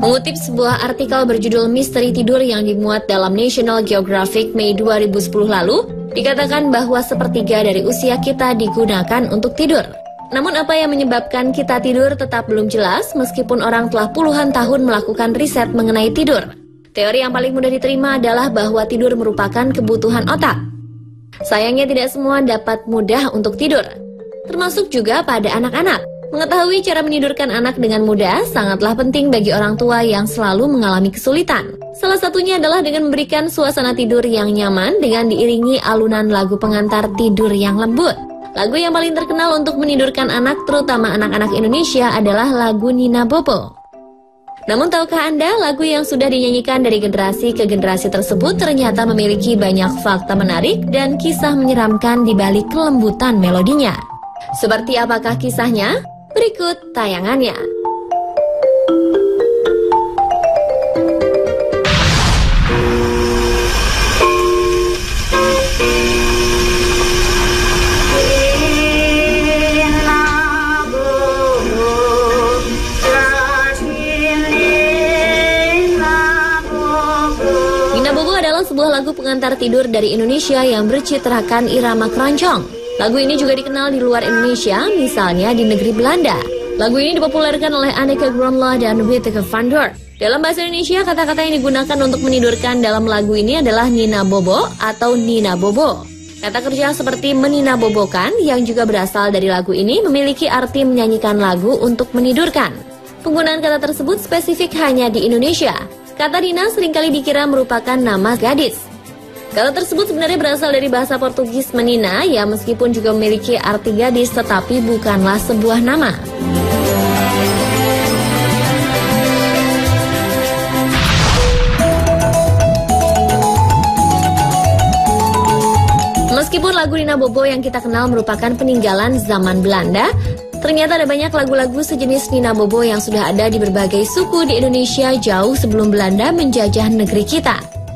Mengutip sebuah artikel berjudul Misteri Tidur yang dimuat dalam National Geographic Mei 2010 lalu, dikatakan bahwa sepertiga dari usia kita digunakan untuk tidur. Namun apa yang menyebabkan kita tidur tetap belum jelas meskipun orang telah puluhan tahun melakukan riset mengenai tidur. Teori yang paling mudah diterima adalah bahwa tidur merupakan kebutuhan otak. Sayangnya tidak semua dapat mudah untuk tidur, termasuk juga pada anak-anak. Mengetahui cara menidurkan anak dengan mudah sangatlah penting bagi orang tua yang selalu mengalami kesulitan. Salah satunya adalah dengan memberikan suasana tidur yang nyaman dengan diiringi alunan lagu pengantar tidur yang lembut. Lagu yang paling terkenal untuk menidurkan anak, terutama anak-anak Indonesia, adalah lagu Nina Bobo. Namun tahukah Anda, lagu yang sudah dinyanyikan dari generasi ke generasi tersebut ternyata memiliki banyak fakta menarik dan kisah menyeramkan di balik kelembutan melodinya. Seperti apakah kisahnya? Berikut tayangannya. Nina Bobo adalah sebuah lagu pengantar tidur dari Indonesia yang bercitrakan irama keroncong. Lagu ini juga dikenal di luar Indonesia, misalnya di negeri Belanda. Lagu ini dipopulerkan oleh Anneke Grönlund dan Wieteke van Dort. Dalam bahasa Indonesia, kata-kata yang digunakan untuk menidurkan dalam lagu ini adalah Nina Bobo atau Nina Bobo. Kata kerja seperti meninabobokan yang juga berasal dari lagu ini memiliki arti menyanyikan lagu untuk menidurkan. Penggunaan kata tersebut spesifik hanya di Indonesia. Kata Nina seringkali dikira merupakan nama gadis. Kata tersebut sebenarnya berasal dari bahasa Portugis menina yang meskipun juga memiliki arti gadis tetapi bukanlah sebuah nama. Meskipun lagu Nina Bobo yang kita kenal merupakan peninggalan zaman Belanda, ternyata ada banyak lagu-lagu sejenis Nina Bobo yang sudah ada di berbagai suku di Indonesia jauh sebelum Belanda menjajah negeri kita.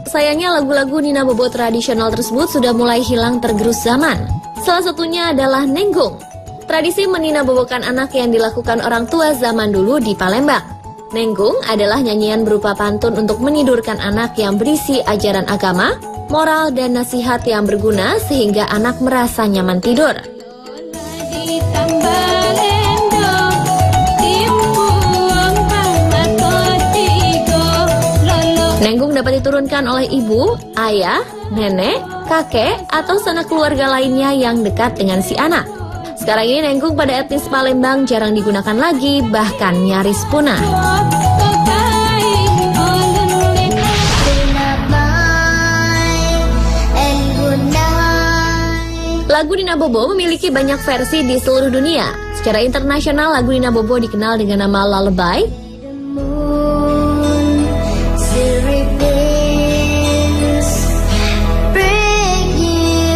Sayangnya lagu-lagu Nina Bobo tradisional tersebut sudah mulai hilang tergerus zaman. Salah satunya adalah Nenggung, tradisi meninabobokan anak yang dilakukan orang tua zaman dulu di Palembang. Nenggung adalah nyanyian berupa pantun untuk menidurkan anak yang berisi ajaran agama, moral, dan nasihat yang berguna sehingga anak merasa nyaman tidur. Nenggung dapat diturunkan oleh ibu, ayah, nenek, kakek, atau sanak keluarga lainnya yang dekat dengan si anak. Sekarang ini Nenggung pada etnis Palembang jarang digunakan lagi, bahkan nyaris punah. Lagu Nina Bobo memiliki banyak versi di seluruh dunia. Secara internasional, lagu Nina Bobo dikenal dengan nama Lullaby.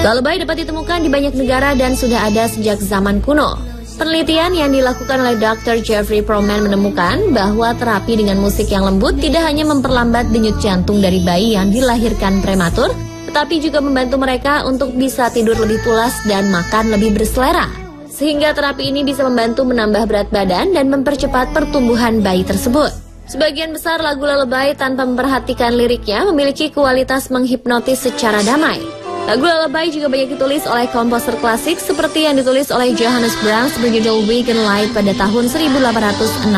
Lullaby dapat ditemukan di banyak negara dan sudah ada sejak zaman kuno. Penelitian yang dilakukan oleh Dr. Jeffrey Proman menemukan bahwa terapi dengan musik yang lembut tidak hanya memperlambat denyut jantung dari bayi yang dilahirkan prematur, tetapi juga membantu mereka untuk bisa tidur lebih pulas dan makan lebih berselera. Sehingga terapi ini bisa membantu menambah berat badan dan mempercepat pertumbuhan bayi tersebut. Sebagian besar lagu Lullaby tanpa memperhatikan liriknya memiliki kualitas menghipnotis secara damai. Lagu Lullaby juga banyak ditulis oleh komposer klasik seperti yang ditulis oleh Johannes Brahms berjudul Wagen Light pada tahun 1868.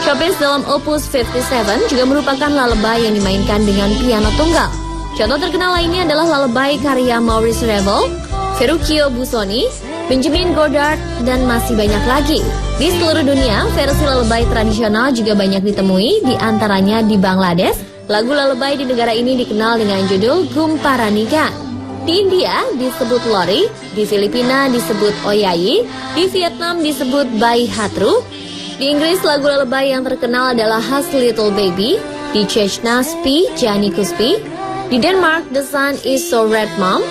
Chopin dalam Opus 57 juga merupakan lullaby yang dimainkan dengan piano tunggal. Contoh terkenal lainnya adalah lullaby karya Maurice Ravel, Ferruccio Busoni, Benjamin Godard, dan masih banyak lagi. Di seluruh dunia, versi lullaby tradisional juga banyak ditemui, di antaranya di Bangladesh. Lagu lullaby di negara ini dikenal dengan judul Gumparanigan. Di India disebut Lori, di Filipina disebut Oyayi, di Vietnam disebut Bai Hatru. Di Inggris lagu lullaby yang terkenal adalah Hush Little Baby, di Chechnya Spi Jani Kuspi, di Denmark The Sun Is So Red Mom,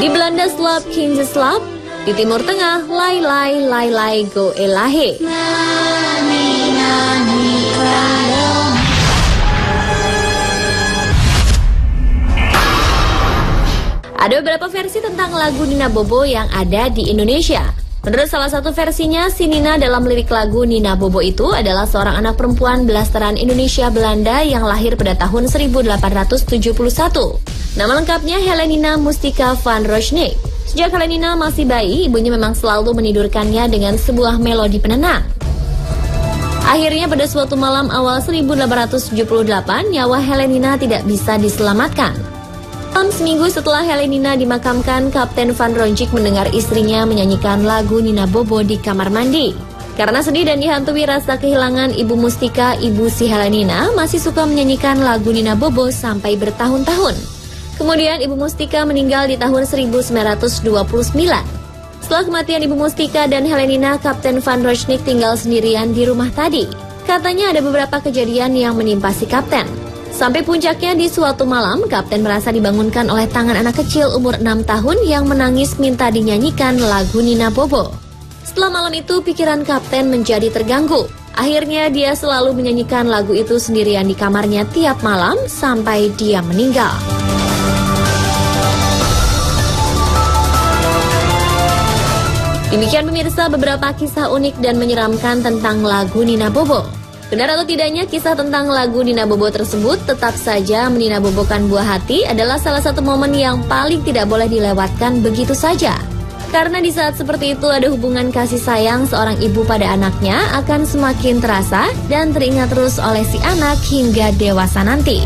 di Belanda Slap King's Slap, di Timur Tengah Lai Lai Lai Lai Go Elahe. Ada beberapa versi tentang lagu Nina Bobo yang ada di Indonesia. Menurut salah satu versinya, si Nina dalam lirik lagu Nina Bobo itu adalah seorang anak perempuan blasteran Indonesia Belanda yang lahir pada tahun 1871. Nama lengkapnya Helenina Mustika van Rosneek. Sejak Helenina masih bayi, ibunya memang selalu menidurkannya dengan sebuah melodi penenang. Akhirnya pada suatu malam awal 1878, nyawa Helenina tidak bisa diselamatkan. Seminggu setelah Helenina dimakamkan, Kapten Van Rosneek mendengar istrinya menyanyikan lagu Nina Bobo di kamar mandi. Karena sedih dan dihantui rasa kehilangan Ibu Mustika, ibu si Helenina masih suka menyanyikan lagu Nina Bobo sampai bertahun-tahun. Kemudian Ibu Mustika meninggal di tahun 1929. Setelah kematian Ibu Mustika dan Helenina, Kapten Van Rosneek tinggal sendirian di rumah tadi. Katanya ada beberapa kejadian yang menimpa si Kapten. Sampai puncaknya di suatu malam, Kapten merasa dibangunkan oleh tangan anak kecil umur 6 tahun yang menangis minta dinyanyikan lagu Nina Bobo. Setelah malam itu, pikiran Kapten menjadi terganggu. Akhirnya dia selalu menyanyikan lagu itu sendirian di kamarnya tiap malam sampai dia meninggal. Demikian pemirsa beberapa kisah unik dan menyeramkan tentang lagu Nina Bobo. Benar atau tidaknya kisah tentang lagu Nina Bobo tersebut, tetap saja menina bobokan buah hati adalah salah satu momen yang paling tidak boleh dilewatkan begitu saja. Karena di saat seperti itu ada hubungan kasih sayang seorang ibu pada anaknya akan semakin terasa dan teringat terus oleh si anak hingga dewasa nanti.